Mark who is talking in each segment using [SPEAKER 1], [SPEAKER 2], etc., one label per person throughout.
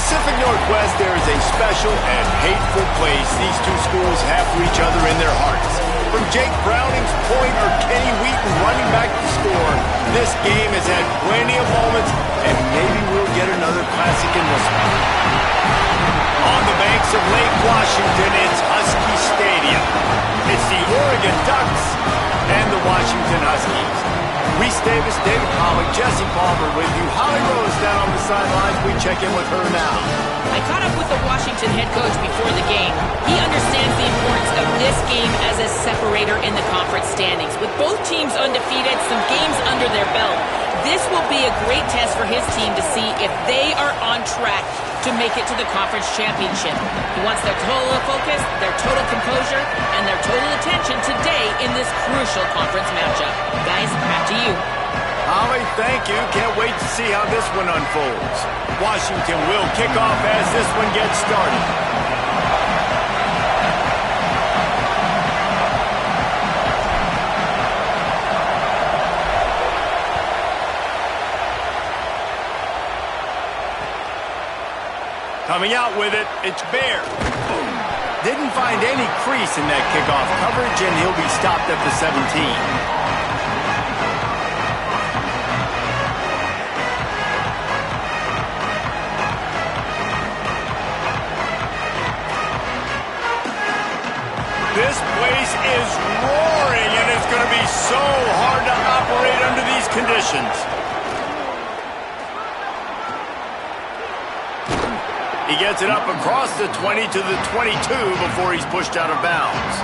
[SPEAKER 1] Pacific Northwest, there is a special and hateful place these two schools have for each other in their hearts. From Jake Browning's point or Kenny Wheaton running back to score, this game has had plenty of moments, and maybe we'll get another classic in this one. On the banks of Lake Washington, it's Husky Stadium. It's the Oregon Ducks and the Washington Huskies. Reese Davis, David Pollack, Jesse Palmer with you. Holly Rose down on the sidelines. We check in with her now.
[SPEAKER 2] I caught up with the Washington head coach before the game. He understands the importance of this game as a separator in the conference standings. With both teams undefeated, some games under their belt, this will be a great test for his team to see if they are on track to make it to the conference championship. He wants their total focus, their total composure, and their total attention today in this crucial conference matchup. Guys, back to you.
[SPEAKER 1] Holly, thank you. Can't wait to see how this one unfolds. Washington will kick off as this one gets started. Coming out with it, it's Bear. Didn't find any crease in that kickoff coverage, and he'll be stopped at the 17. This place is roaring, and it's going to be so hard to operate under these conditions. He gets it up across the 20 to the 22 before he's pushed out of bounds.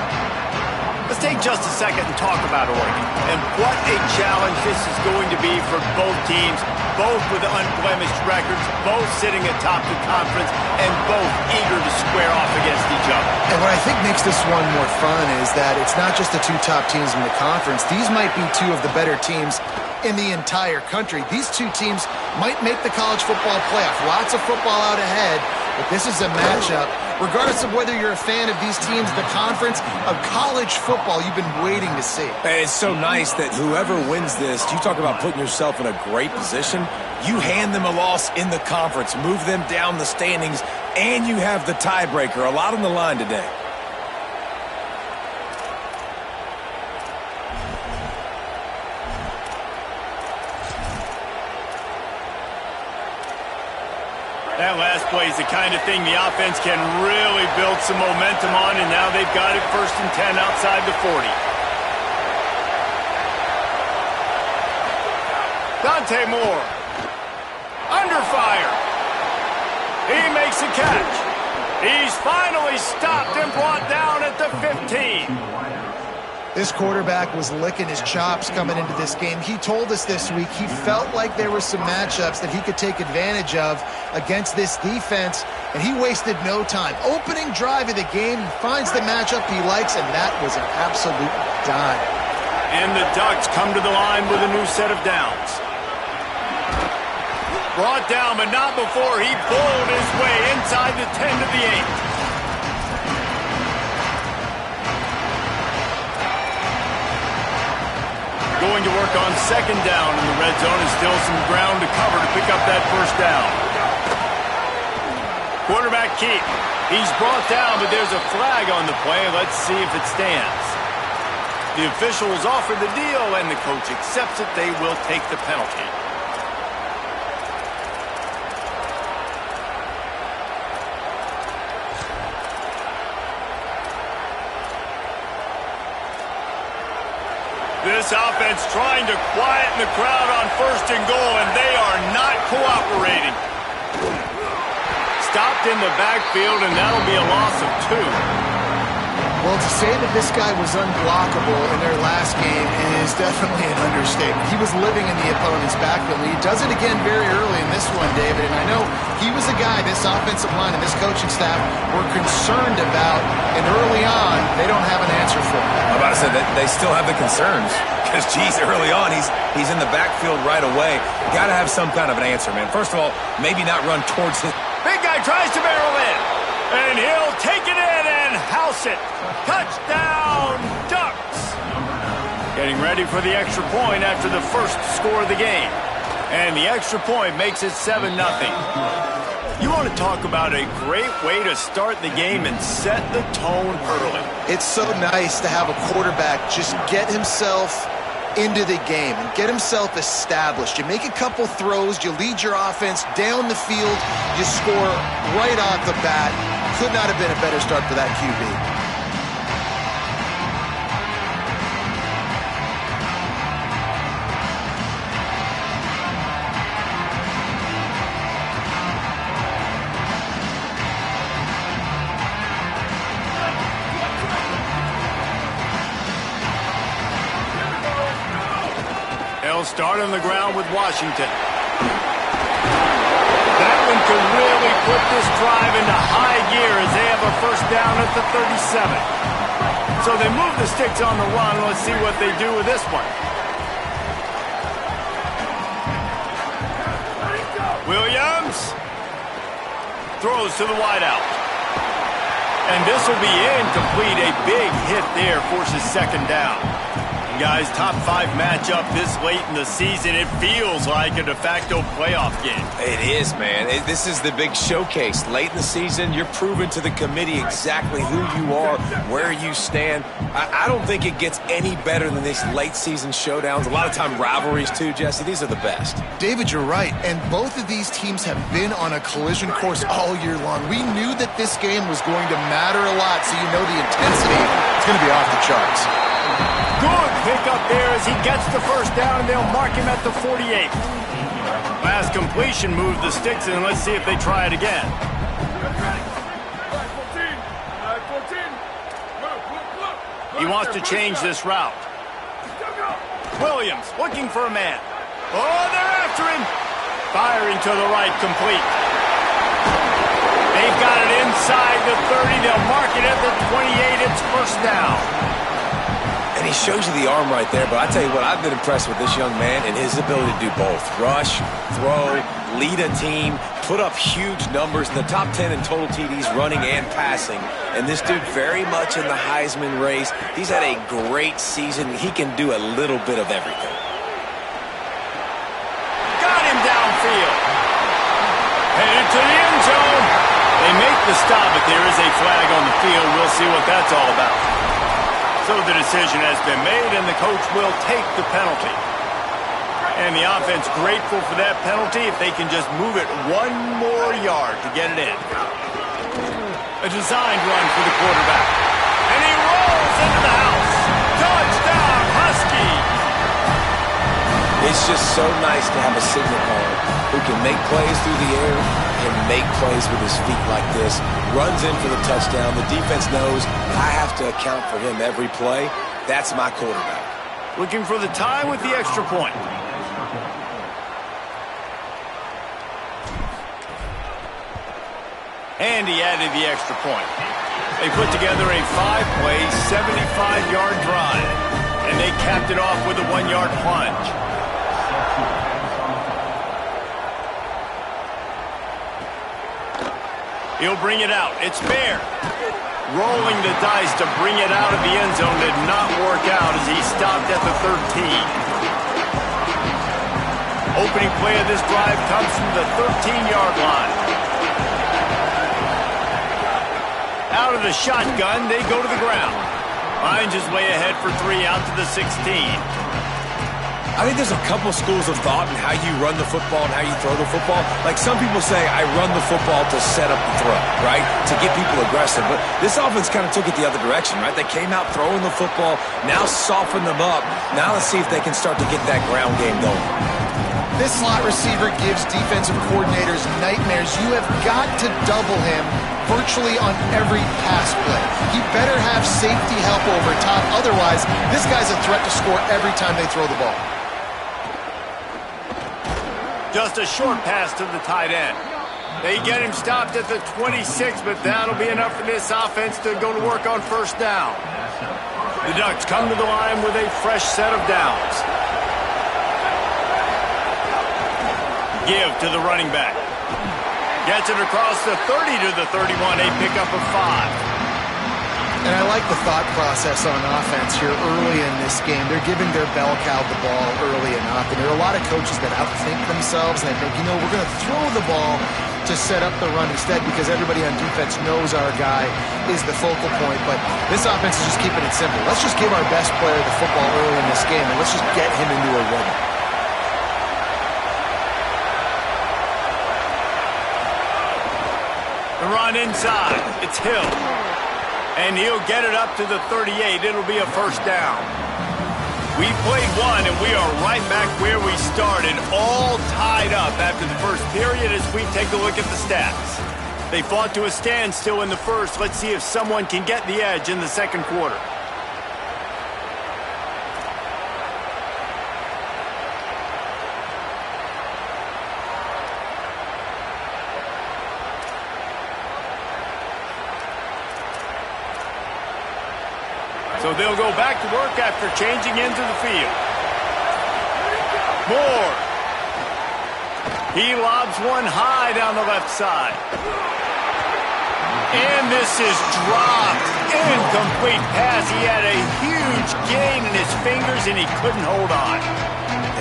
[SPEAKER 1] Let's take just a second and talk about Oregon. And what a challenge this is going to be for both teams, both with unblemished records, both sitting atop the conference, and both eager to square off against each other.
[SPEAKER 3] And what I think makes this one more fun is that it's not just the two top teams in the conference. These might be two of the better teams in the entire country. These two teams might make the college football playoff. Lots of football out ahead, but this is a matchup, regardless of whether you're a fan of these teams, the conference, of college football you've been waiting to see.
[SPEAKER 4] And it's so nice that whoever wins this, you talk about putting yourself in a great position, you hand them a loss in the conference, move them down the standings, and you have the tiebreaker. A lot on the line today.
[SPEAKER 1] That last play is the kind of thing the offense can really build some momentum on, and now they've got it 1st and 10 outside the 40. Dante Moore. Under fire. He makes a catch. He's finally stopped and brought down at the 15.
[SPEAKER 3] This quarterback was licking his chops coming into this game. He told us this week he felt like there were some matchups that he could take advantage of against this defense, and he wasted no time. Opening drive of the game, he finds the matchup he likes, and that was an absolute dime.
[SPEAKER 1] And the Ducks come to the line with a new set of downs. Brought down, but not before he bowled his way inside the 10 to the 8. Going to work on 2nd down in the red zone, and still some ground to cover to pick up that 1st down. Quarterback keep. He's brought down, but there's a flag on the play. Let's see if it stands. The officials offer the deal, and the coach accepts it. They will take the penalty. This offense trying to quieten the crowd on 1st and goal, and they are not cooperating. Stopped in the backfield, and that'll be a loss of 2.
[SPEAKER 3] Well, to say that this guy was unblockable in their last game is definitely an understatement. He was living in the opponent's backfield, and he does it again very early in this one, David. And I know he was a guy this offensive line and this coaching staff were concerned about, and early on, they don't have an answer for him.
[SPEAKER 4] I'm about to say that they still have the concerns because, geez, early on, he's in the backfield right away. Got to have some kind of an answer, man. First of all, maybe not run towards his...
[SPEAKER 1] Big guy tries to barrel in, and he'll take it in and house it. Touchdown, Ducks! Getting ready for the extra point after the first score of the game. And the extra point makes it 7-0. You want to talk about a great way to start the game and set the tone early.
[SPEAKER 3] It's so nice to have a quarterback just get himself into the game and get himself established. You make a couple throws, you lead your offense down the field, you score right off the bat. Could not have been a better start for that QB.
[SPEAKER 1] They'll start on the ground with Washington. That one could really put this drive into high gear as they have a first down at the 37. So they move the sticks on the run. Let's see what they do with this one. Williams throws to the wideout. And this will be incomplete. A big hit there forces second down. Guys, top 5 matchup this late in the season. It feels like a de facto playoff game.
[SPEAKER 4] It is, man. This is the big showcase. Late in the season, you're proving to the committee exactly who you are, where you stand. I don't think it gets any better than these late season showdowns. A lot of time rivalries, too, Jesse. These are the best.
[SPEAKER 3] David, you're right. And both of these teams have been on a collision course all year long. We knew that this game was going to matter a lot, so you know the intensity is going to be off the charts.
[SPEAKER 1] Good pick up there as he gets the first down, and they'll mark him at the 48. Last completion moved the sticks, and let's see if they try it again. He wants to change this route. Williams looking for a man. Oh, they're after him. Firing to the right, complete. They've got it inside the 30. They'll mark it at the 28. It's first down.
[SPEAKER 4] And he shows you the arm right there, but I tell you what, I've been impressed with this young man and his ability to do both. Rush, throw, lead a team, put up huge numbers in the top 10 in total TDs running and passing. And this dude very much in the Heisman race. He's had a great season. He can do a little bit of everything.
[SPEAKER 1] Got him downfield. Headed to the end zone. They make the stop, but there is a flag on the field. We'll see what that's all about. So the decision has been made, and the coach will take the penalty. And the offense grateful for that penalty if they can just move it one more yard to get it in. A designed run for the quarterback. And he rolls into the house. Touchdown, Huskies!
[SPEAKER 4] It's just so nice to have a signal caller who can make plays through the air and make plays with his feet like this. Runs in for the touchdown. The defense knows I have to account for him every play. That's my quarterback.
[SPEAKER 1] Looking for the tie with the extra point. And he added the extra point. They put together a 5-play, 75-yard drive. And they capped it off with a 1-yard plunge. He'll bring it out. It's fair. Rolling the dice to bring it out of the end zone did not work out as he stopped at the 13. Opening play of this drive comes from the 13-yard line. Out of the shotgun, they go to the ground. Finds his way ahead for 3 out to the 16.
[SPEAKER 4] I think there's a couple schools of thought in how you run the football and how you throw the football. Like some people say, I run the football to set up the throw, right? To get people aggressive. But this offense kind of took it the other direction, right? They came out throwing the football, now soften them up. Now let's see if they can start to get that ground game going.
[SPEAKER 3] This slot receiver gives defensive coordinators nightmares. You have got to double him virtually on every pass play. He better have safety help over top. Otherwise, this guy's a threat to score every time they throw the ball.
[SPEAKER 1] Just a short pass to the tight end. They get him stopped at the 26, but that'll be enough for this offense to go to work on first down. The Ducks come to the line with a fresh set of downs. Give to the running back. Gets it across the 30 to the 31, a pickup of 5.
[SPEAKER 3] And I like the thought process on offense here early in this game. They're giving their bell cow the ball early enough. And there are a lot of coaches that outthink themselves and they think, you know, we're going to throw the ball to set up the run instead because everybody on defense knows our guy is the focal point. But this offense is just keeping it simple. Let's just give our best player the football early in this game, and let's just get him into a rhythm.
[SPEAKER 1] The run inside. It's Hill. And he'll get it up to the 38. It'll be a first down. We played one, and we are right back where we started, all tied up after the first period as we take a look at the stats. They fought to a standstill in the first. Let's see if someone can get the edge in the second quarter. So they'll go back to work after changing into the field. Moore. He lobs one high down the left side. And this is dropped. Incomplete pass. He had a huge gain in his fingers, and he couldn't hold on.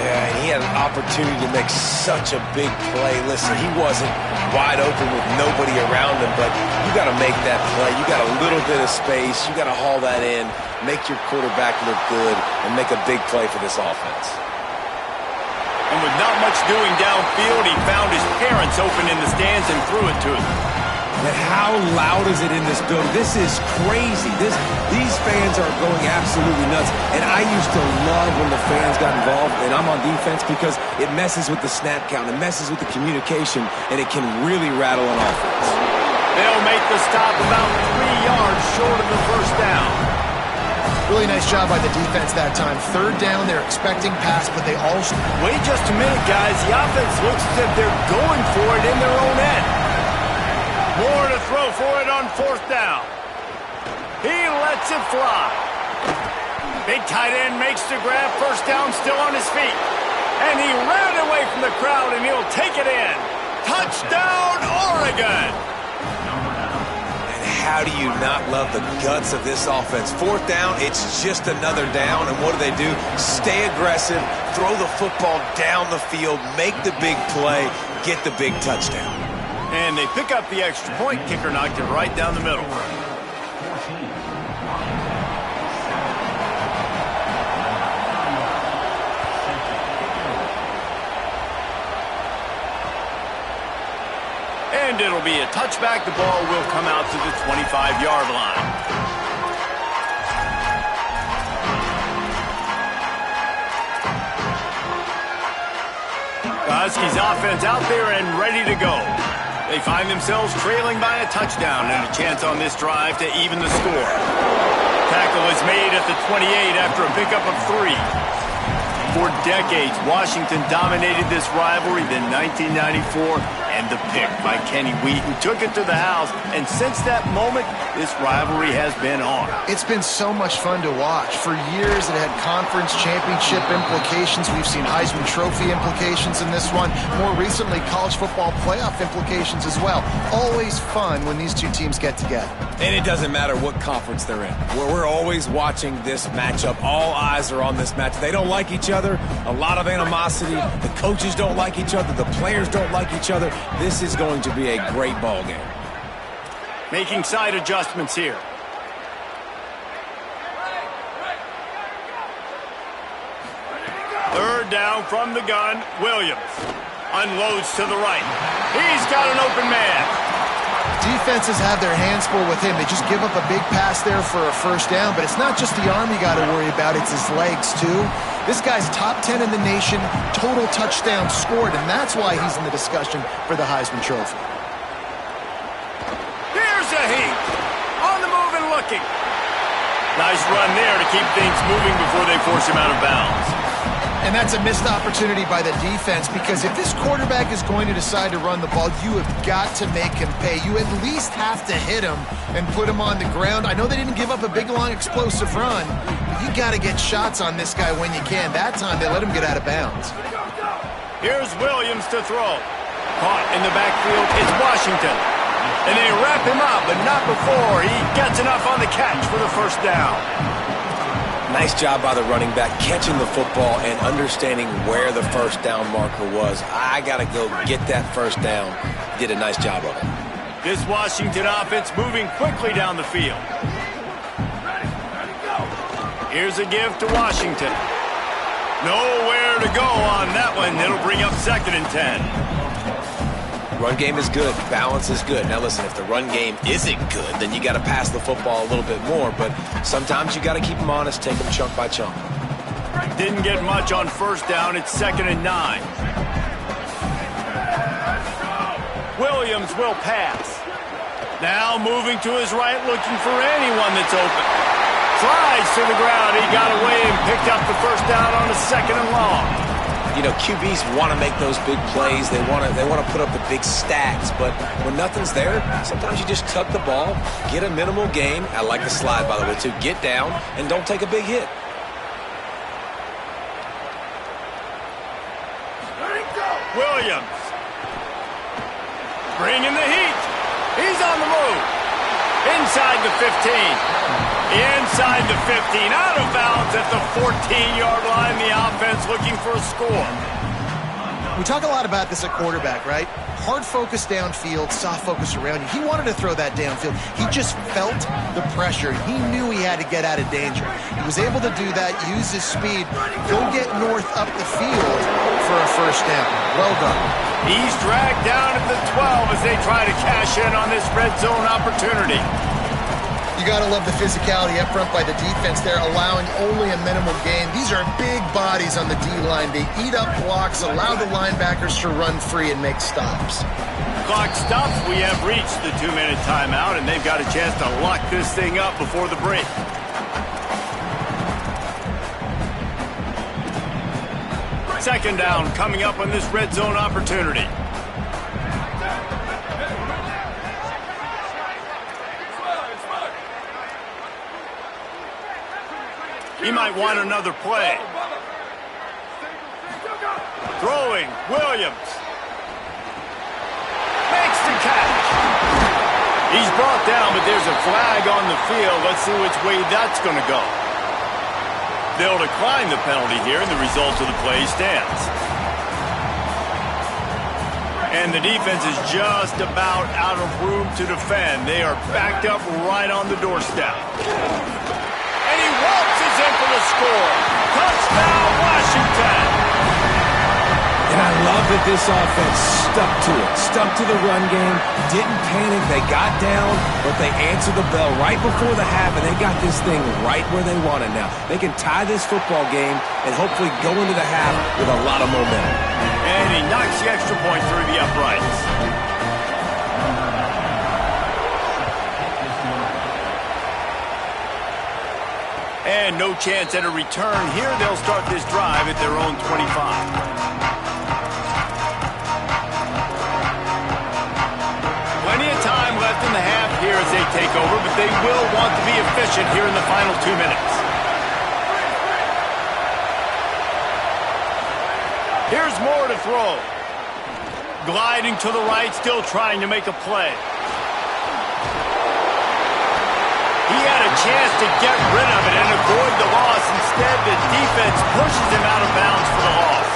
[SPEAKER 4] Yeah, and he had an opportunity to make such a big play. Listen, he wasn't wide open with nobody around him, but you got to make that play. You got a little bit of space. You got to haul that in, make your quarterback look good, and make a big play for this offense.
[SPEAKER 1] And with not much doing downfield, he found his parents open in the stands and threw it to them.
[SPEAKER 4] And how loud is it in this building? This is crazy. These fans are going absolutely nuts. And I used to love when the fans got involved, and I'm on defense because it messes with the snap count. It messes with the communication, and it can really rattle an offense.
[SPEAKER 1] They'll make the stop about 3 yards short of the first down.
[SPEAKER 3] Really nice job by the defense that time. Third down, they're expecting pass, but they all...
[SPEAKER 1] Wait just a minute, guys. The offense looks as if they're going for it in their own end. Moore to throw for it on fourth down. He lets it fly. Big tight end makes the grab. First down, still on his feet. And he ran away from the crowd, and he'll take it in. Touchdown, Oregon!
[SPEAKER 4] And how do you not love the guts of this offense? Fourth down, it's just another down, and what do? Stay aggressive, throw the football down the field, make the big play, get the big touchdown.
[SPEAKER 1] And they pick up the extra point. Kicker knocked it right down the middle. And it'll be a touchback. The ball will come out to the 25-yard line. Huskies offense out there and ready to go. They find themselves trailing by a touchdown and a chance on this drive to even the score. Tackle is made at the 28 after a pickup of 3. For decades, Washington dominated this rivalry. Then 1994 and the pick by Kenny Wheaton took it to the house. And since that moment, this rivalry has been on.
[SPEAKER 3] It's been so much fun to watch. For years, it had conference championship implications. We've seen Heisman Trophy implications in this one. More recently, college football playoff implications as well. Always fun when these two teams get together.
[SPEAKER 4] And it doesn't matter what conference they're in. We're always watching this matchup. All eyes are on this match. They don't like each other. A lot of animosity. The coaches don't like each other. The players don't like each other. This is going to be a great ball game.
[SPEAKER 1] Making side adjustments here. Third down from the gun. Williams unloads to the right. He's got an open man.
[SPEAKER 3] Defenses have their hands full with him. They just give up a big pass there for a first down, but it's not just the arm you got to worry about, it's his legs too. This guy's top 10 in the nation, total touchdowns scored, and that's why he's in the discussion for the Heisman Trophy.
[SPEAKER 1] Here's a heat. On the move and looking. Nice run there to keep things moving before they force him out of bounds.
[SPEAKER 3] And that's a missed opportunity by the defense, because if this quarterback is going to decide to run the ball, you have got to make him pay. You at least have to hit him and put him on the ground. I know they didn't give up a big, long, explosive run, but you got to get shots on this guy when you can. That time, they let him get out of bounds.
[SPEAKER 1] Here's Williams to throw. Caught in the backfield, it's Washington. And they wrap him up, but not before he gets enough on the catch for the first down.
[SPEAKER 4] Nice job by the running back, catching the football and understanding where the first down marker was. I got to go get that first down. Did a nice job of it.
[SPEAKER 1] This Washington offense moving quickly down the field. Here's a give to Washington. Nowhere to go on that one. It'll bring up 2nd and 10.
[SPEAKER 4] Run game is good. Balance is good. Now listen, if the run game isn't good, then you got to pass the football a little bit more. But sometimes you got to keep them honest, take them chunk by chunk.
[SPEAKER 1] Didn't get much on first down. It's 2nd and 9. Williams will pass. Now moving to his right, looking for anyone that's open. Slides to the ground. He got away and picked up the first down on a 2nd and long.
[SPEAKER 4] You know, QBs want to make those big plays. They want to put up the big stats. But when nothing's there, sometimes you just tuck the ball, get a minimal gain. I like the slide, by the way, too. Get down and don't take a big hit.
[SPEAKER 1] Williams. Bringing the heat. He's on the move. Inside the 15. Inside the 15. Out of bounds at the 14-yard line. The offense looking for a score.
[SPEAKER 3] We talk a lot about this at quarterback, right? Hard focus downfield, soft focus around you. He wanted to throw that downfield. He just felt the pressure. He knew he had to get out of danger. He was able to do that, use his speed, go get north up the field for a first down. Well done.
[SPEAKER 1] He's dragged down at the 12 as they try to cash in on this red zone opportunity.
[SPEAKER 3] You got to love the physicality up front by the defense there, allowing only a minimal gain. These are big bodies on the D-line. They eat up blocks, allow the linebackers to run free and make stops.
[SPEAKER 1] Clock stops. We have reached the 2-minute timeout, and they've got a chance to lock this thing up before the break. Second down coming up on this red zone opportunity. He might want another play. Throwing, Williams. Makes the catch. He's brought down, but there's a flag on the field. Let's see which way that's going to go. They'll decline the penalty here, and the result of the play stands. And the defense is just about out of room to defend. They are backed up right on the doorstep. And he waltzes in for the score. Touchdown, Washington.
[SPEAKER 4] And I love that this offense stuck to it, stuck to the run game, didn't panic. They got down, but they answered the bell right before the half, and they got this thing right where they want it now. They can tie this football game and hopefully go into the half with a lot of momentum.
[SPEAKER 1] And he knocks the extra point through the uprights. And no chance at a return here. They'll start this drive at their own 25. Plenty of time left in the half here as they take over, but they will want to be efficient here in the final 2 minutes. Here's Moore to throw. Gliding to the right, still trying to make a play. He had a chance to get rid of it and avoid the loss. Instead, the defense pushes him out of bounds for the loss.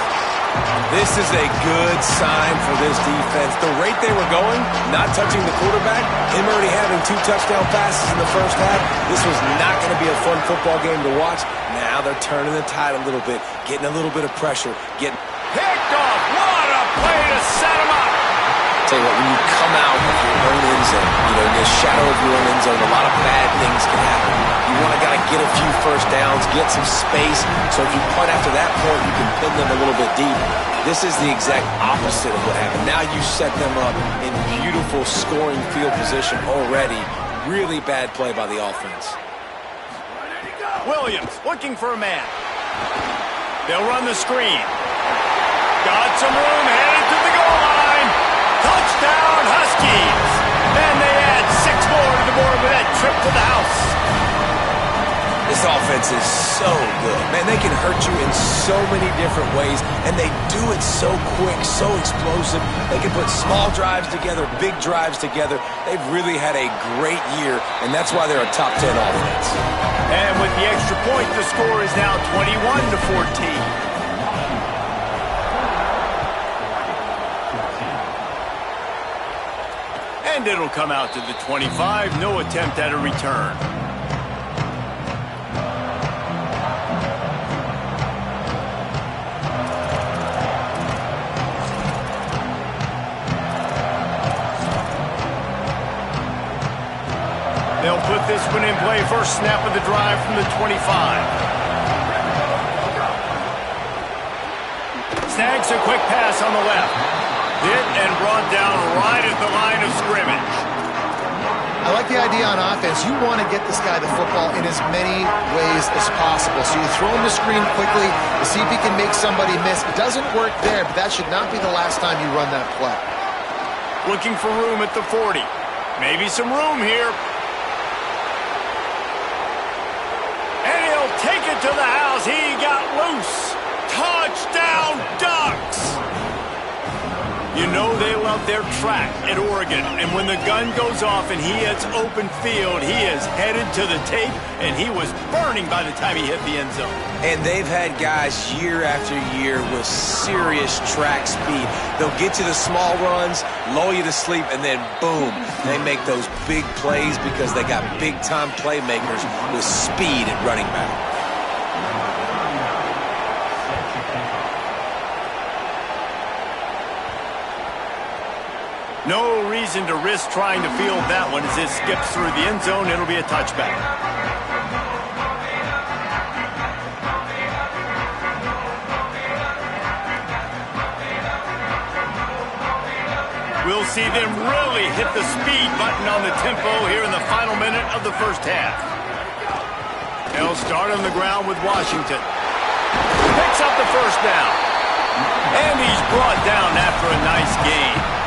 [SPEAKER 4] This is a good sign for this defense. The rate they were going, not touching the quarterback, him already having 2 touchdown passes in the first half, this was not going to be a fun football game to watch. Now they're turning the tide a little bit, getting a little bit of pressure, getting
[SPEAKER 1] picked off. What a play to set him up.
[SPEAKER 4] Tell you what, when you come out of your own end zone, you know, in the shadow of your own end zone, a lot of bad things can happen. You want to gotta get a few first downs, get some space, so if you punt after that point, you can pin them a little bit deep. This is the exact opposite of what happened. Now you set them up in beautiful scoring field position already. Really bad play by the offense.
[SPEAKER 1] Williams looking for a man. They'll run the screen. Got some room, headed to the goal line. Touchdown, Huskies. And they add 6 more to the board with that trip to the house.
[SPEAKER 4] This offense is so good. Man, they can hurt you in so many different ways, and they do it so quick, so explosive. They can put small drives together, big drives together. They've really had a great year, and that's why they're a top 10 offense.
[SPEAKER 1] And with the extra point, the score is now 21-14. And it'll come out to the 25. No attempt at a return. They'll put this one in play. First snap of the drive from the 25. Snags a quick pass on the left. Hit and brought down right at the line of scrimmage.
[SPEAKER 3] I like the idea on offense. You want to get this guy the football in as many ways as possible. So you throw him the screen quickly to see if he can make somebody miss. It doesn't work there, but that should not be the last time you run that play.
[SPEAKER 1] Looking for room at the 40. Maybe some room here. And he'll take it to the house. He got loose. Touchdown, Ducks! You know they love their track at Oregon, and when the gun goes off and he hits open field, he is headed to the tape, and he was burning by the time he hit the end zone.
[SPEAKER 4] And they've had guys year after year with serious track speed. They'll get you the small runs, lull you to sleep, and then boom, they make those big plays because they got big-time playmakers with speed at running back.
[SPEAKER 1] No reason to risk trying to field that one as it skips through the end zone. It'll be a touchback. We'll see them really hit the speed button on the tempo here in the final minute of the first half. They'll start on the ground with Washington. Picks up the first down. And he's brought down after a nice gain.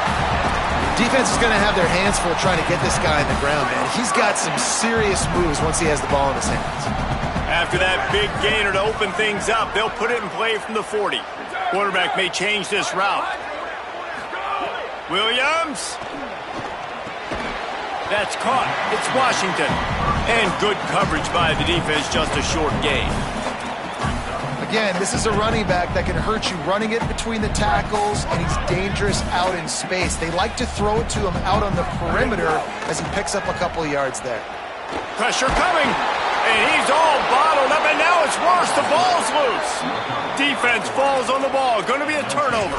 [SPEAKER 3] Defense is going to have their hands full trying to get this guy on the ground, man. He's got some serious moves once he has the ball in his hands.
[SPEAKER 1] After that big gainer to open things up, they'll put it in play from the 40. Quarterback may change this route. Williams. That's caught. It's Washington. And good coverage by the defense, just a short gain.
[SPEAKER 3] Again, this is a running back that can hurt you running it between the tackles, and he's dangerous out in space. They like to throw it to him out on the perimeter as he picks up a couple of yards there.
[SPEAKER 1] Pressure coming, and he's all bottled up, and now it's worse. The ball's loose. Defense falls on the ball. Going to be a turnover.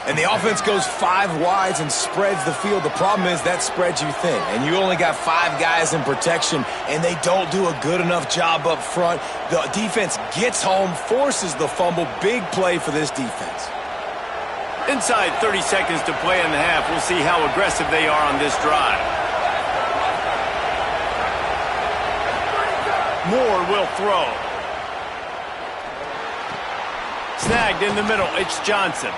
[SPEAKER 4] And the offense goes 5 wides and spreads the field. The problem is that spreads you thin, and you only got 5 guys in protection, and they don't do a good enough job up front. The defense gets home, forces the fumble. Big play for this defense.
[SPEAKER 1] Inside 30 seconds to play in the half. We'll see how aggressive they are on this drive. Moore will throw. Snagged in the middle. It's Johnson.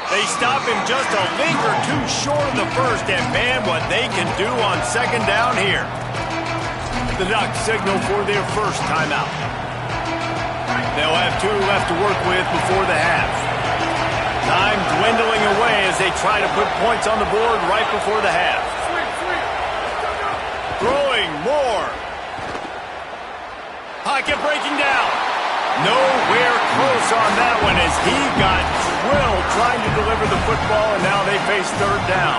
[SPEAKER 1] They stop him just a link or two short of the first, and man, what they can do on second down here. The Ducks signal for their first timeout. They'll have 2 left to work with before the half. Time dwindling away as they try to put points on the board right before the half. Throwing Moore. Pocket breaking down. Nowhere close on that one as he got drilled trying to deliver the football, and now they face third down.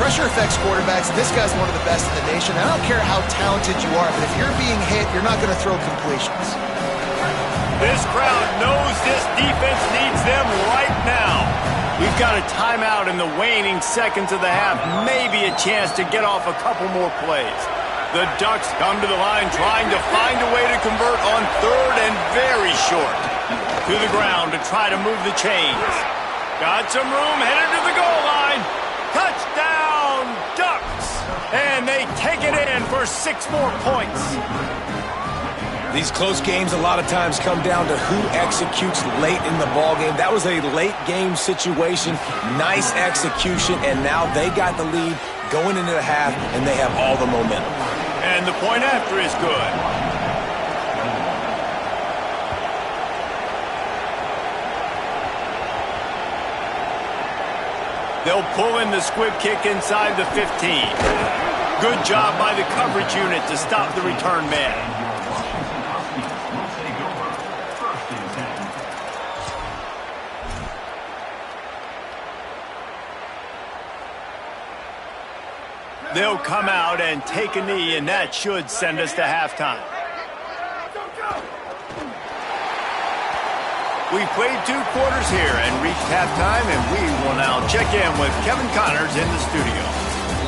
[SPEAKER 3] Pressure affects quarterbacks, and this guy's one of the best in the nation. I don't care how talented you are, but if you're being hit, you're not going to throw completions.
[SPEAKER 1] This crowd knows this defense needs them right now. We've got a timeout in the waning seconds of the half, maybe a chance to get off a couple more plays. The Ducks come to the line trying to find a way to convert on third and very short. To the ground to try to move the chains. Got some room, headed to the goal line. Touchdown, Ducks! And they take it in for 6 more points.
[SPEAKER 4] These close games a lot of times come down to who executes late in the ballgame. That was a late game situation. Nice execution, and now they got the lead going into the half, and they have all the momentum.
[SPEAKER 1] And the point after is good. They'll pull in the squib kick inside the 15. Good job by the coverage unit to stop the return man. They'll come out and take a knee, and that should send us to halftime. We've played 2 quarters here and reached halftime, and we will now check in with Kevin Connors in the studio.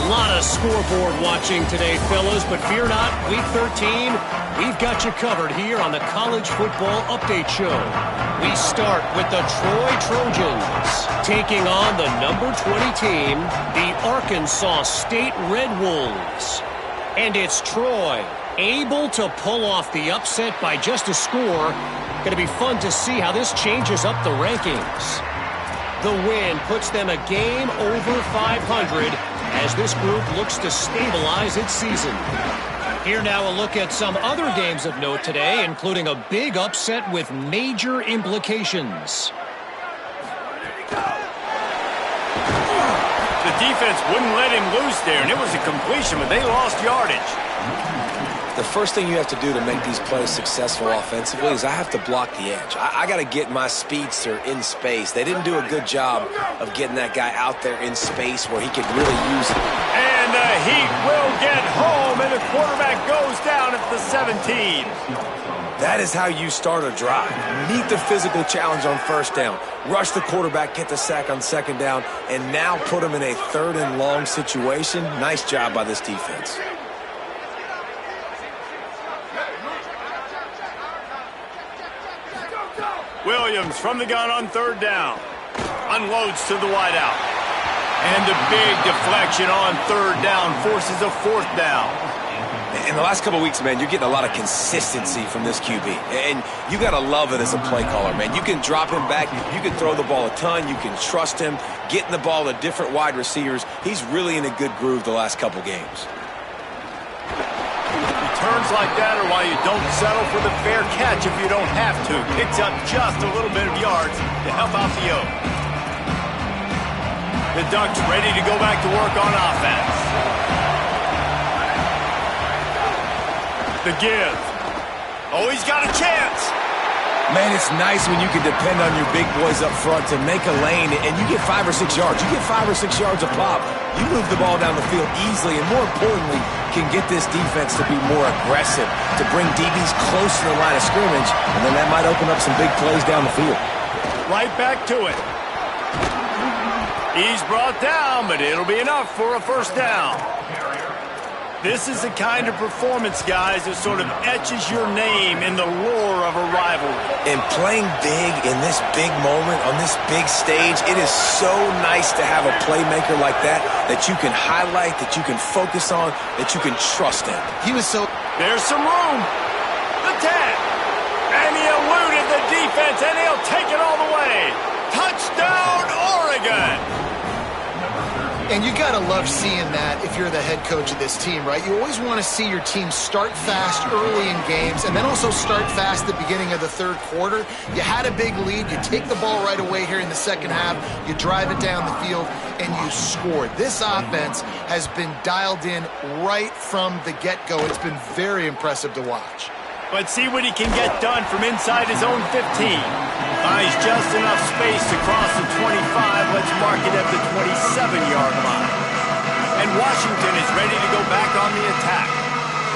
[SPEAKER 5] A lot of scoreboard watching today, fellas, but fear not, Week 13, we've got you covered here on the College Football Update Show. We start with the Troy Trojans taking on the number 20 team, the Arkansas State Red Wolves. And it's Troy able to pull off the upset by just a score. Going to be fun to see how this changes up the rankings. The win puts them a game over 500 as this group looks to stabilize its season. Here now a look at some other games of note today, including a big upset with major implications.
[SPEAKER 1] The defense wouldn't let him loose there, and it was a completion, but they lost yardage.
[SPEAKER 4] The first thing you have to do to make these plays successful offensively is I have to block the edge. I got to get my speedster in space. They didn't do a good job of getting that guy out there in space where he could really use it.
[SPEAKER 1] And the Heat will get home, and the quarterback goes down at the 17.
[SPEAKER 4] That is how you start a drive. Meet the physical challenge on first down. Rush the quarterback, get the sack on second down, and now put him in a 3rd and long situation. Nice job by this defense.
[SPEAKER 1] Williams from the gun on 3rd down. Unloads to the wideout. And the big deflection on 3rd down forces a 4th down.
[SPEAKER 4] In the last couple of weeks, man, you're getting a lot of consistency from this QB. And you got to love it as a play caller, man. You can drop him back. You can throw the ball a ton. You can trust him. Getting the ball to different wide receivers. He's really in a good groove the last couple games.
[SPEAKER 1] Returns like that are why you don't settle for the fair catch if you don't have to. Picks up just a little bit of yards to help out the Oak. The Ducks ready to go back to work on offense. The give. Oh, he's got a chance.
[SPEAKER 4] Man, it's nice when you can depend on your big boys up front to make a lane, and you get 5 or 6 yards. You get 5 or 6 yards a pop. You move the ball down the field easily, and more importantly, can get this defense to be more aggressive, to bring DBs close to the line of scrimmage, and then that might open up some big plays down the field.
[SPEAKER 1] Right back to it. He's brought down, but it'll be enough for a 1st down. This is the kind of performance, guys, that sort of etches your name in the lore of a rivalry.
[SPEAKER 4] And playing big in this big moment, on this big stage, it is so nice to have a playmaker like that you can highlight, that you can focus on, that you can trust in.
[SPEAKER 3] He was so...
[SPEAKER 1] There's some room. The tag. And he eluded the defense, and he'll take it all the way. Touchdown, Oregon.
[SPEAKER 3] And you got to love seeing that if you're the head coach of this team, right? You always want to see your team start fast early in games and then also start fast at the beginning of the 3rd quarter. You had a big lead. You take the ball right away here in the 2nd half. You drive it down the field, and you scored. This offense has been dialed in right from the get-go. It's been very impressive to watch.
[SPEAKER 1] But see what he can get done from inside his own 15. Buys just enough space to cross the 25. Let's mark it at the 27-yard line. And Washington is ready to go back on the attack.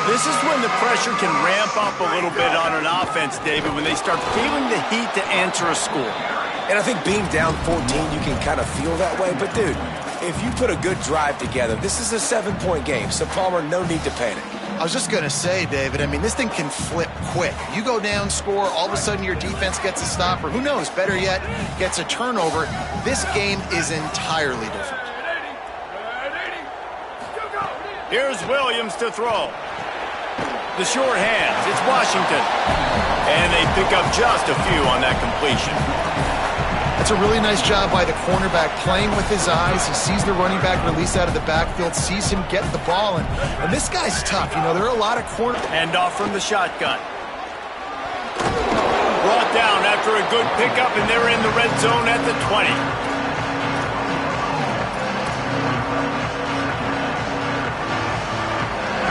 [SPEAKER 1] This is when the pressure can ramp up a little bit on an offense, David, when they start feeling the heat to answer a score.
[SPEAKER 4] And I think being down 14, you can kind of feel that way. But, dude, if you put a good drive together, this is a 7-point game. So, Palmer, no need to panic.
[SPEAKER 3] I was just going to say, David, I mean, this thing can flip quick. You go down, score, all of a sudden your defense gets a stop, or who knows, better yet, gets a turnover. This game is entirely different.
[SPEAKER 1] Here's Williams to throw. The short hands, it's Washington. And they pick up just a few on that completion.
[SPEAKER 3] That's a really nice job by the cornerback playing with his eyes. He sees the running back release out of the backfield, sees him get the ball, and this guy's tough. You know, there are a lot of corner...
[SPEAKER 1] Hand off from the shotgun. Brought down after a good pickup, and they're in the red zone at the 20.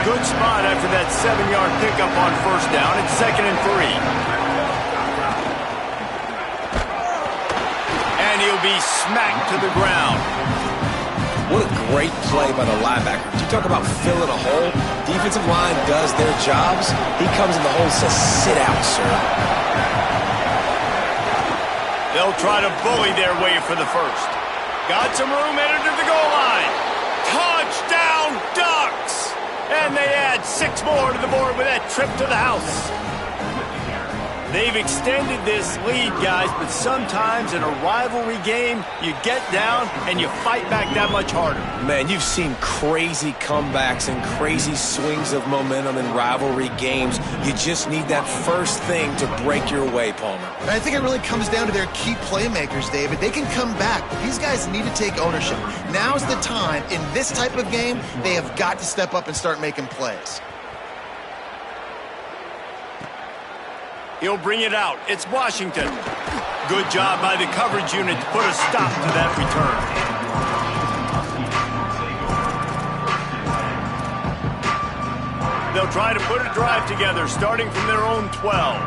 [SPEAKER 1] Good spot after that 7-yard pickup on first down. It's 2nd and 3. And he'll be smacked to the ground.
[SPEAKER 4] What a great play by the linebacker. You talk about filling a hole. Defensive line does their jobs. He comes in the hole and says, sit out, sir.
[SPEAKER 1] They'll try to bully their way for the first. Got some room, headed to the goal line. Touchdown, Ducks! And they add 6 more to the board with that trip to the house. They've extended this lead, guys, but sometimes in a rivalry game, you get down and you fight back that much harder.
[SPEAKER 4] Man, you've seen crazy comebacks and crazy swings of momentum in rivalry games. You just need that first thing to break your way, Palmer.
[SPEAKER 3] And I think it really comes down to their key playmakers, David. They can come back, but these guys need to take ownership. Now's the time. In this type of game, they have got to step up and start making plays.
[SPEAKER 1] He'll bring it out. It's Washington. Good job by the coverage unit to put a stop to that return. They'll try to put a drive together, starting from their own 12.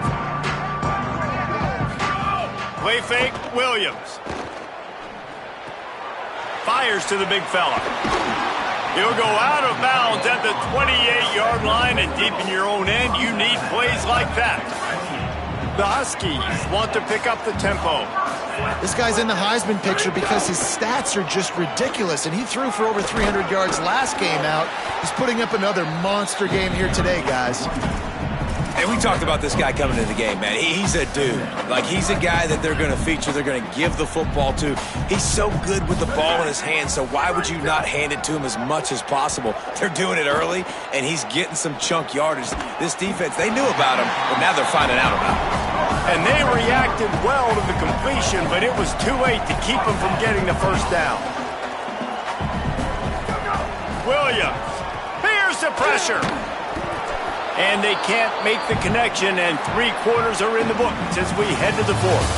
[SPEAKER 1] Play fake, Williams. Fires to the big fella. He'll go out of bounds at the 28-yard line, and deep in your own end, you need plays like that. The Huskies want to pick up the tempo.
[SPEAKER 3] This guy's in the Heisman picture because his stats are just ridiculous, and he threw for over 300 yards last game out. He's putting up another monster game here today, guys.
[SPEAKER 4] And we talked about this guy coming into the game, man. He's a dude. Like, he's a guy that they're going to feature, they're going to give the football to. He's so good with the ball in his hands, so why would you not hand it to him as much as possible? They're doing it early, and he's getting some chunk yardage. This defense, they knew about him, but now they're finding out about him.
[SPEAKER 1] And they reacted well to the completion, but it was too late to keep him from getting the first down. Williams, here's the pressure. And they can't make the connection, and 3 quarters are in the books as we head to the 4th.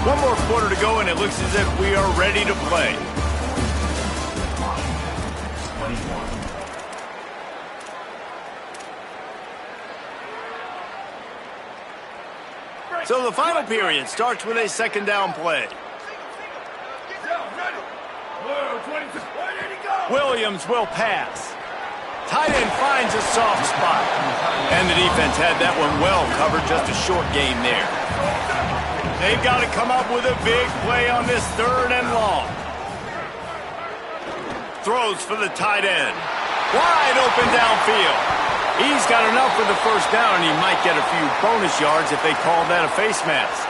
[SPEAKER 1] 1 more quarter to go, and it looks as if we are ready to play. So the final period starts with a 2nd down play. Williams will pass. Tight end finds a soft spot. And the defense had that one well covered, just a short game there. They've got to come up with a big play on this 3rd and long. Throws for the tight end. Wide open downfield. He's got enough for the first down, and he might get a few bonus yards if they call that a face mask.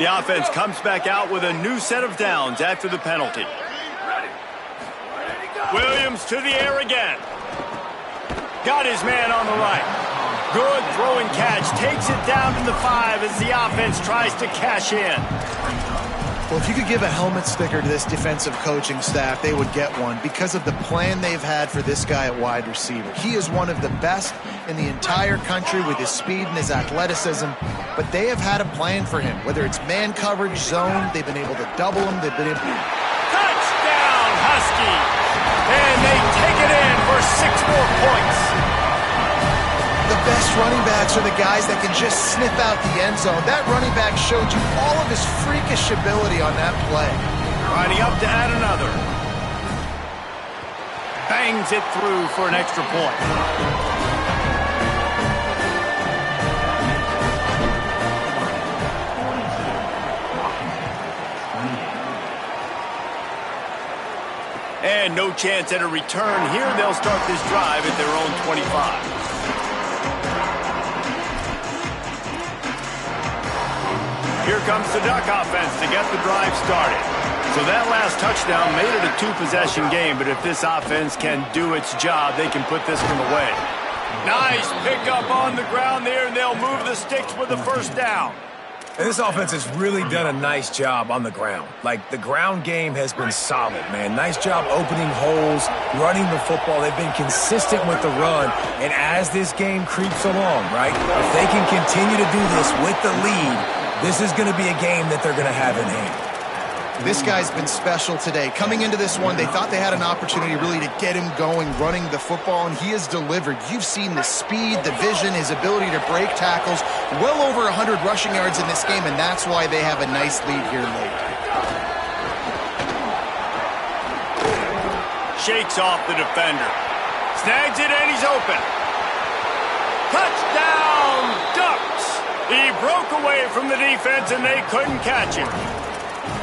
[SPEAKER 1] The offense comes back out with a new set of downs after the penalty. Williams to the air again. Got his man on the right. Good throwing catch. Takes it down to the 5 as the offense tries to cash in.
[SPEAKER 3] Well, if you could give a helmet sticker to this defensive coaching staff, they would get one because of the plan they've had for this guy at wide receiver. He is one of the best in the entire country with his speed and his athleticism, but they have had a plan for him. Whether it's man coverage, zone, they've been able to double him. They've been able to...
[SPEAKER 1] Touchdown, Husky! And they take it in for 6 more points.
[SPEAKER 3] The best running backs are the guys that can just sniff out the end zone. That running back showed you all of his freakish ability on that play.
[SPEAKER 1] Riding up to add another. Bangs it through for an extra point. And no chance at a return here. They'll start this drive at their own 25. Here comes the Duck offense to get the drive started. So that last touchdown made it a 2-possession game, but if this offense can do its job, they can put this one away. Nice pickup on the ground there, and they'll move the sticks with the first down.
[SPEAKER 4] And this offense has really done a nice job on the ground. Like, the ground game has been solid, man. Nice job opening holes, running the football. They've been consistent with the run. And as this game creeps along, right, if they can continue to do this with the lead, this is going to be a game that they're going to have in hand.
[SPEAKER 3] This guy's been special today. Coming into this one, they thought they had an opportunity really to get him going, running the football, and he has delivered. You've seen the speed, the vision, his ability to break tackles. Well over 100 rushing yards in this game, and that's why they have a nice lead here late.
[SPEAKER 1] Shakes off the defender. Snags it, and he's open. Touchdown, Ducks! He broke away from the defense, and they couldn't catch him.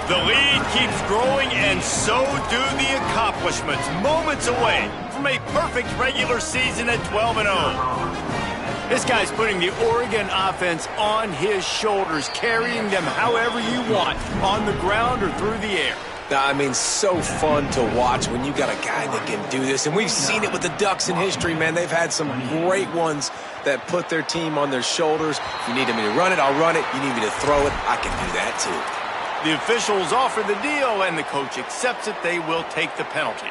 [SPEAKER 1] The lead keeps growing, and so do the accomplishments. Moments away from a perfect regular season at 12-0. This guy's putting the Oregon offense on his shoulders, carrying them however you want, on the ground or through the air.
[SPEAKER 4] I mean, so fun to watch when you got a guy that can do this. And we've seen it with the Ducks in history, man. They've had some great ones that put their team on their shoulders. If you need me to run it, I'll run it. You need me to throw it, I can do that too.
[SPEAKER 1] The officials offer the deal, and the coach accepts it. They will take the penalty.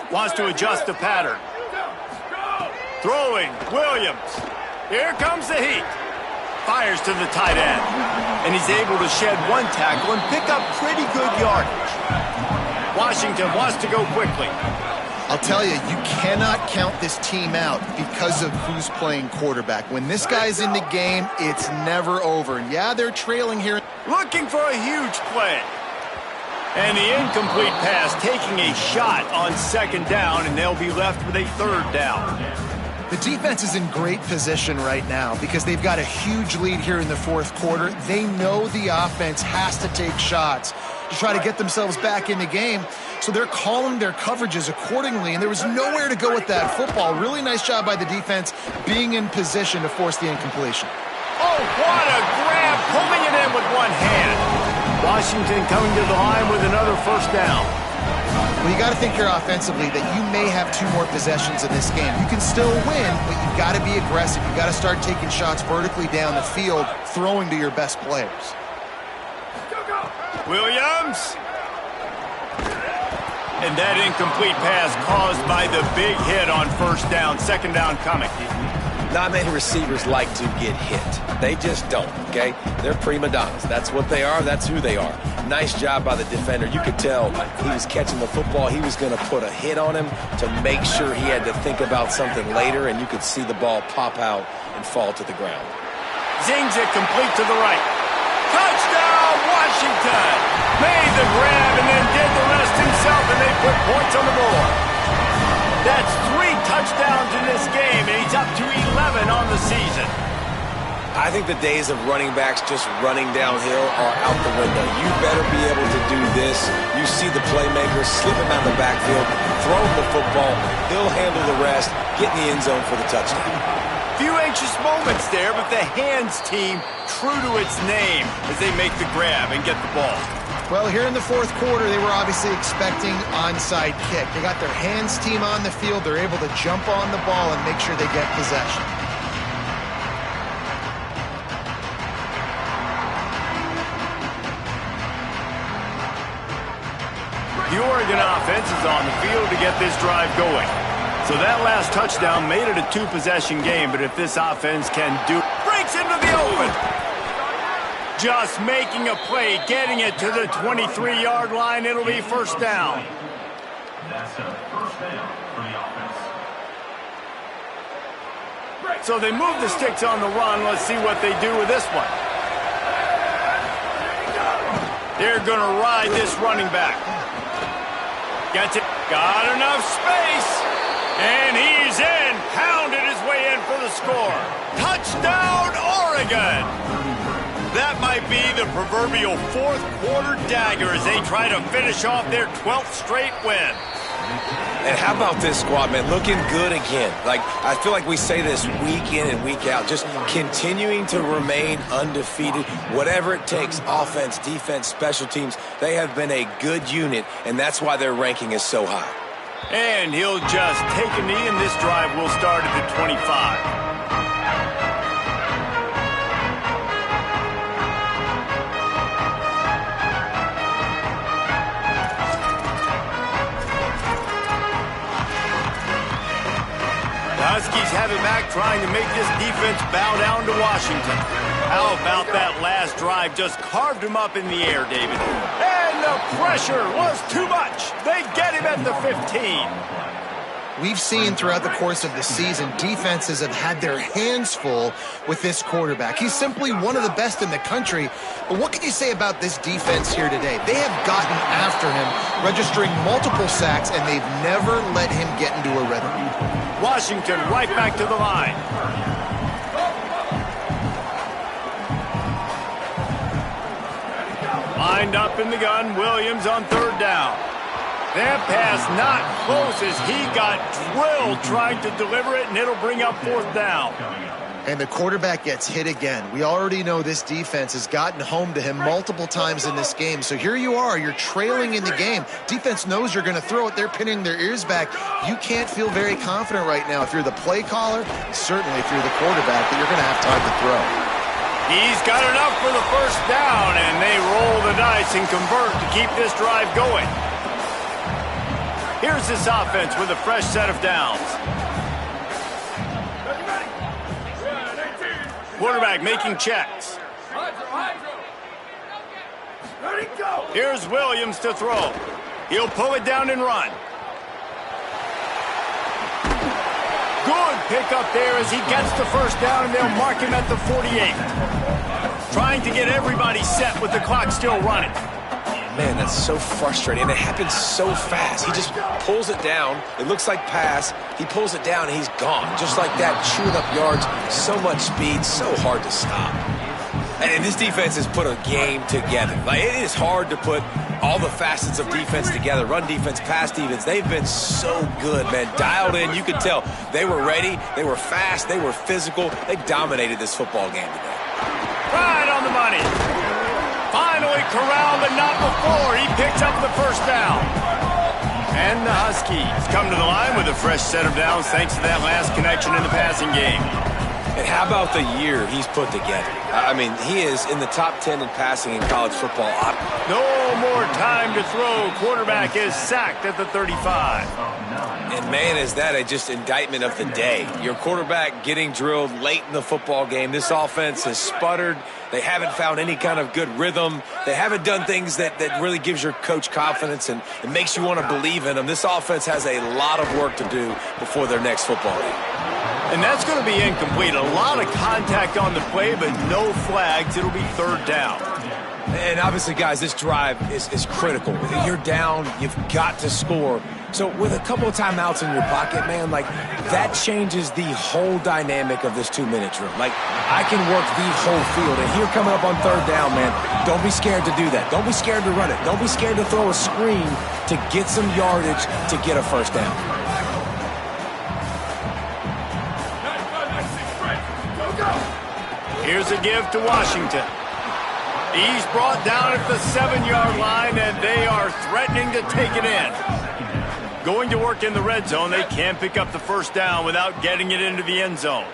[SPEAKER 1] Wants to adjust the pattern. Throwing, Williams. Here comes the heat. Fires to the tight end. And he's able to shed one tackle and pick up pretty good yardage. Washington wants to go quickly.
[SPEAKER 3] I'll tell you, you cannot count this team out because of who's playing quarterback. When this guy's in the game, it's never over. And yeah, they're trailing here.
[SPEAKER 1] Looking for a huge play. And the incomplete pass, taking a shot on second down, and they'll be left with a third down.
[SPEAKER 3] The defense is in great position right now because they've got a huge lead here in the fourth quarter. They know the offense has to take shots to try to get themselves back in the game. So they're calling their coverages accordingly, and there was nowhere to go with that football. Really nice job by the defense being in position to force the incompletion.
[SPEAKER 1] Oh, what a grab, pulling it in with one hand. Washington coming to the line with another first down.
[SPEAKER 3] Well, you got to think here offensively that you may have two more possessions in this game. You can still win, but you've got to be aggressive. You've got to start taking shots vertically down the field, throwing to your best players.
[SPEAKER 1] Williams. And that incomplete pass caused by the big hit on first down. Second down coming.
[SPEAKER 4] Not many receivers like to get hit. They just don't, okay? They're prima donnas. That's what they are. That's who they are. Nice job by the defender. You could tell he was catching the football. He was going to put a hit on him to make sure he had to think about something later, and you could see the ball pop out and fall to the ground.
[SPEAKER 1] Zings it complete to the right. Touchdown, Washington! Made the grab and then did the rest himself, and they put points on the board. That's 3 touchdowns in this game, and he's up to 11 on the season.
[SPEAKER 4] I think the days of running backs just running downhill are out the window. You better be able to do this. You see the playmaker slip him out of the backfield, throw him the football, he'll handle the rest, get in the end zone for the touchdown.
[SPEAKER 1] Few anxious moments there, but the hands team true to its name as they make the grab and get the ball.
[SPEAKER 3] Well, here in the fourth quarter, they were obviously expecting onside kick. They got their hands team on the field. They're able to jump on the ball and make sure they get possession.
[SPEAKER 1] The Oregon offense is on the field to get this drive going. So that last touchdown made it a 2-possession game, but if this offense can do... Breaks into the open! Just making a play, getting it to the 23-yard line. It'll be first down.
[SPEAKER 6] That's a first down for the offense.
[SPEAKER 1] So they move the sticks on the run. Let's see what they do with this one. They're going to ride this running back. Gets it. Got enough space. And he's in. Pounded his way in for the score. Touchdown, Oregon. That might be the proverbial fourth quarter dagger as they try to finish off their 12th straight win.
[SPEAKER 4] And how about this squad, man? Looking good again. Like, I feel like we say this week in and week out, just continuing to remain undefeated. Whatever it takes, offense, defense, special teams, they have been a good unit, and that's why their ranking is so high.
[SPEAKER 1] And he'll just take a knee, and this drive will start at the 25. Huskies have it back, trying to make this defense bow down to Washington. How about that last drive? Just carved him up in the air, David. And the pressure was too much. They get him at the 15.
[SPEAKER 3] We've seen throughout the course of the season, defenses have had their hands full with this quarterback. He's simply one of the best in the country. But what can you say about this defense here today? They have gotten after him, registering multiple sacks, and they've never let him get into a rhythm.
[SPEAKER 1] Washington right back to the line. Lined up in the gun, Williams on third down. That pass not close as he got drilled trying to deliver it, and it'll bring up fourth down.
[SPEAKER 3] And the quarterback gets hit again. We already know this defense has gotten home to him multiple times in this game. So here you are, you're trailing in the game. Defense knows you're going to throw it. They're pinning their ears back. You can't feel very confident right now if you're the play caller, certainly if you're the quarterback, that you're going to have time to throw.
[SPEAKER 1] He's got enough for the first down, and they roll the dice and convert to keep this drive going. Here's this offense with a fresh set of downs. Quarterback making checks. Here's Williams to throw. He'll pull it down and run. Good pickup there as he gets the first down, and they'll mark him at the 48. Trying to get everybody set with the clock still running.
[SPEAKER 4] Man, that's so frustrating, and it happens so fast. He just pulls it down. It looks like pass. He pulls it down, and he's gone. Just like that, chewing up yards. So much speed, so hard to stop. And this defense has put a game together. Like, it is hard to put all the facets of defense together. Run defense, pass defense. They've been so good, man. Dialed in. You could tell they were ready. They were fast. They were physical. They dominated this football game today.
[SPEAKER 1] Right on the money. Finally corralled, but not before. He picks up the first down. And the Huskies come to the line with a fresh set of downs thanks to that last connection in the passing game.
[SPEAKER 4] And how about the year he's put together? I mean, he is in the top 10 in passing in college football.
[SPEAKER 1] No more time to throw. Quarterback is sacked at the 35.
[SPEAKER 4] And, man, is that a just indictment of the day. Your quarterback getting drilled late in the football game. This offense has sputtered. They haven't found any kind of good rhythm. They haven't done things that really gives your coach confidence and it makes you want to believe in them. This offense has a lot of work to do before their next football game.
[SPEAKER 1] And that's going to be incomplete. A lot of contact on the play, but no flags. It'll be third down.
[SPEAKER 4] And obviously, guys, this drive is critical. You're down. You've got to score. So with a couple of timeouts in your pocket, man, like that changes the whole dynamic of this 2-minute drill. Like I can work the whole field. And here coming up on third down, man, don't be scared to do that. Don't be scared to run it. Don't be scared to throw a screen to get some yardage to get a first down.
[SPEAKER 1] Here's a give to Washington. He's brought down at the 7-yard line, and they are threatening to take it in. Going to work in the red zone, they can't pick up the first down without getting it into the end zone.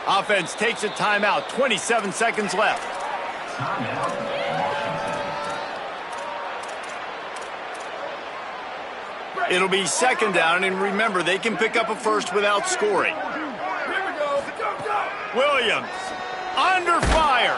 [SPEAKER 1] Offense takes a timeout, 27 seconds left. It'll be second down, and remember, they can pick up a first without scoring. Williams, under fire,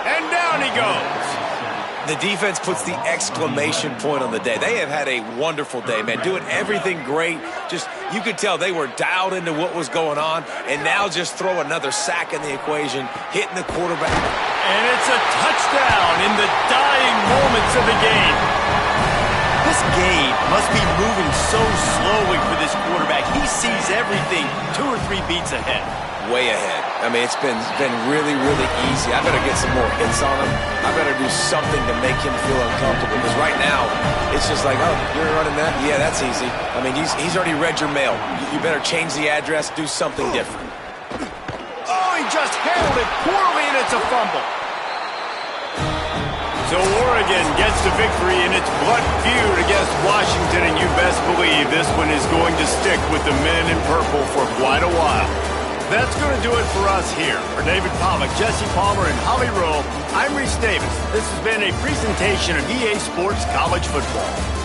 [SPEAKER 1] and down he goes.
[SPEAKER 4] The defense puts the exclamation point on the day. They have had a wonderful day, man, doing everything great. Just, you could tell they were dialed into what was going on, and now just throw another sack in the equation, hitting the quarterback.
[SPEAKER 1] And it's a touchdown in the dying moments of the game. This game must be moving so slowly for this quarterback. He sees everything 2 or 3 beats ahead.
[SPEAKER 4] Way ahead. I mean, it's been really, really easy. I better get some more hits on him. I better do something to make him feel uncomfortable. Because right now, it's just like, oh, you're running that? Yeah, that's easy. I mean, he's already read your mail. You better change the address, do something different.
[SPEAKER 1] Oh, he just handled it poorly, and it's a fumble. So Oregon gets the victory in its blood feud against Washington, and you best believe this one is going to stick with the men in purple for quite a while. That's going to do it for us here. For David Pollack, Jesse Palmer, and Holly Rowe, I'm Reese Davis. This has been a presentation of EA Sports College Football.